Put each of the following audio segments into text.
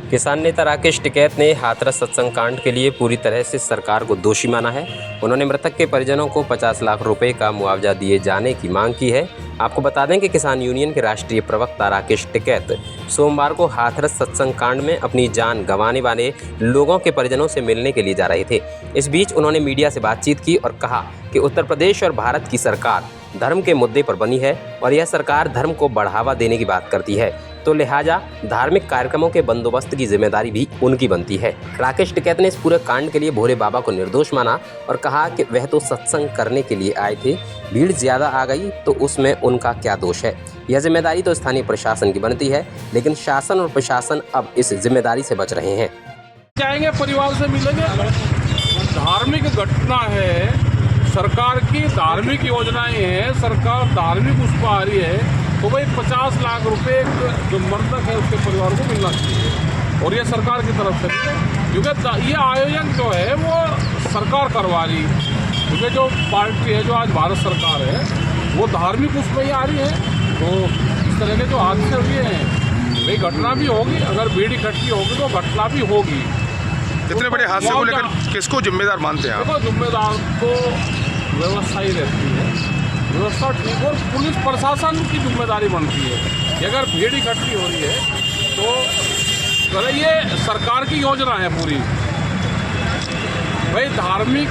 किसान नेता राकेश टिकैत ने हाथरस सत्संग कांड के लिए पूरी तरह से सरकार को दोषी माना है। उन्होंने मृतक के परिजनों को 50 लाख रुपए का मुआवजा दिए जाने की मांग की है। आपको बता दें कि किसान यूनियन के राष्ट्रीय प्रवक्ता राकेश टिकैत सोमवार को हाथरस सत्संग कांड में अपनी जान गंवाने वाले लोगों के परिजनों से मिलने के लिए जा रहे थे। इस बीच उन्होंने मीडिया से बातचीत की और कहा कि उत्तर प्रदेश और भारत की सरकार धर्म के मुद्दे पर बनी है और यह सरकार धर्म को बढ़ावा देने की बात करती है, तो लिहाजा धार्मिक कार्यक्रमों के बंदोबस्त की जिम्मेदारी भी उनकी बनती है। राकेश टिकैत ने इस पूरे कांड के लिए भोले बाबा को निर्दोष माना और कहा कि वह तो सत्संग करने के लिए आए थे, भीड़ ज्यादा आ गई तो उसमें उनका क्या दोष है। यह जिम्मेदारी तो स्थानीय प्रशासन की बनती है, लेकिन शासन और प्रशासन अब इस जिम्मेदारी से बच रहे हैं। जाएंगे, परिवार से मिलेंगे। धार्मिक घटना है, सरकार की धार्मिक योजनाएं हैं, सरकार धार्मिक उस पर आ रही है, तो भाई 50 लाख रुपए जो मृतक है उसके परिवार को मिलना चाहिए और ये सरकार की तरफ से नहीं, क्योंकि ये आयोजन जो है वो सरकार करवा रही, क्योंकि जो पार्टी है, जो आज भारत सरकार है, वो धार्मिक उस पर ही आ रही है। तो इस तरह के जो हादसे हुए हैं, भाई घटना भी होगी, अगर भीड़ इकट्ठी होगी तो घटना भी होगी। इतने बड़े हादसे को लेकर किसको जिम्मेदार मानते हैं आप? देखो, जिम्मेदार तो व्यवस्था ही रहती है, व्यवस्था ठीक, और पुलिस प्रशासन की जिम्मेदारी बनती है कि अगर भीड़ इकट्ठी हो रही है तो ये सरकार की योजना है पूरी। भाई धार्मिक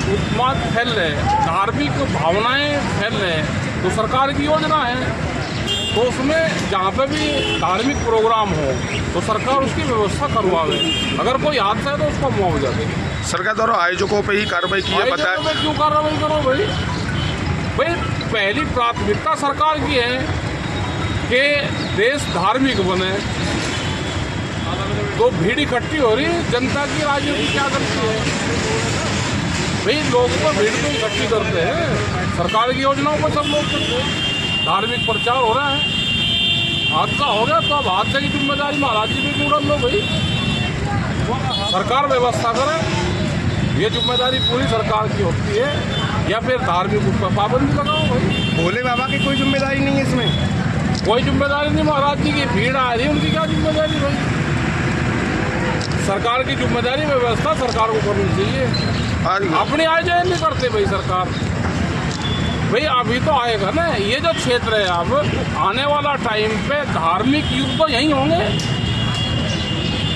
उन्माद फैल रहे, धार्मिक भावनाएं फैल रहे, तो सरकार की योजना है, तो उसमें जहाँ पे भी धार्मिक प्रोग्राम हो तो सरकार उसकी व्यवस्था करवावे। अगर कोई हादसा है तो उसको मुआवजा देगी। सरकार द्वारा आयोजकों पे ही कार्रवाई की है, बताया क्यों कार्रवाई करो भाई? भाई पहली प्राथमिकता सरकार की है कि देश धार्मिक बने, तो भीड़ इकट्ठी हो रही, जनता की राजनीति क्या करती है? भाई लोग तो भीड़ को इकट्ठी करते हैं, सरकार की योजनाओं पर सब लोग करते हैं, धार्मिक प्रचार हो रहा है, हादसा हो गया तो अब हादसे की जिम्मेदारी महाराज जी भी उड़ा लो भाई, सरकार व्यवस्था करे। ये जिम्मेदारी पूरी सरकार की होती है, या फिर धार्मिक उस पर पाबंदी लगाओ भाई। भोले बाबा की कोई जिम्मेदारी नहीं है इसमें? कोई जिम्मेदारी नहीं, महाराज जी की भीड़ आ रही है, उनकी क्या जिम्मेदारी भाई? सरकार की जिम्मेदारी व्यवस्था सरकार को करनी चाहिए, अपने आए जाए नहीं करते भाई सरकार। भाई अभी तो आएगा ना ये जो क्षेत्र है, अब आने वाला टाइम पे धार्मिक युद्ध तो यहीं होंगे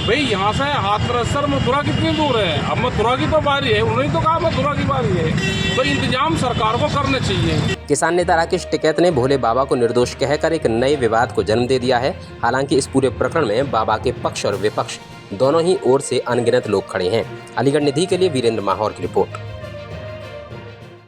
भाई। यहाँ से हाथरस मथुरा कितनी दूर है, अब मथुरा की तो बारी है, उन्होंने तो कहा मथुरा की बारी है, तो इंतजाम सरकार को करने चाहिए। किसान नेता राकेश टिकैत ने भोले बाबा को निर्दोष कहकर एक नए विवाद को जन्म दे दिया है। हालांकि इस पूरे प्रकरण में बाबा के पक्ष और विपक्ष दोनों ही ओर से अनगिनत लोग खड़े हैं। अलीगढ़ निधि के लिए वीरेंद्र माहौर की रिपोर्ट।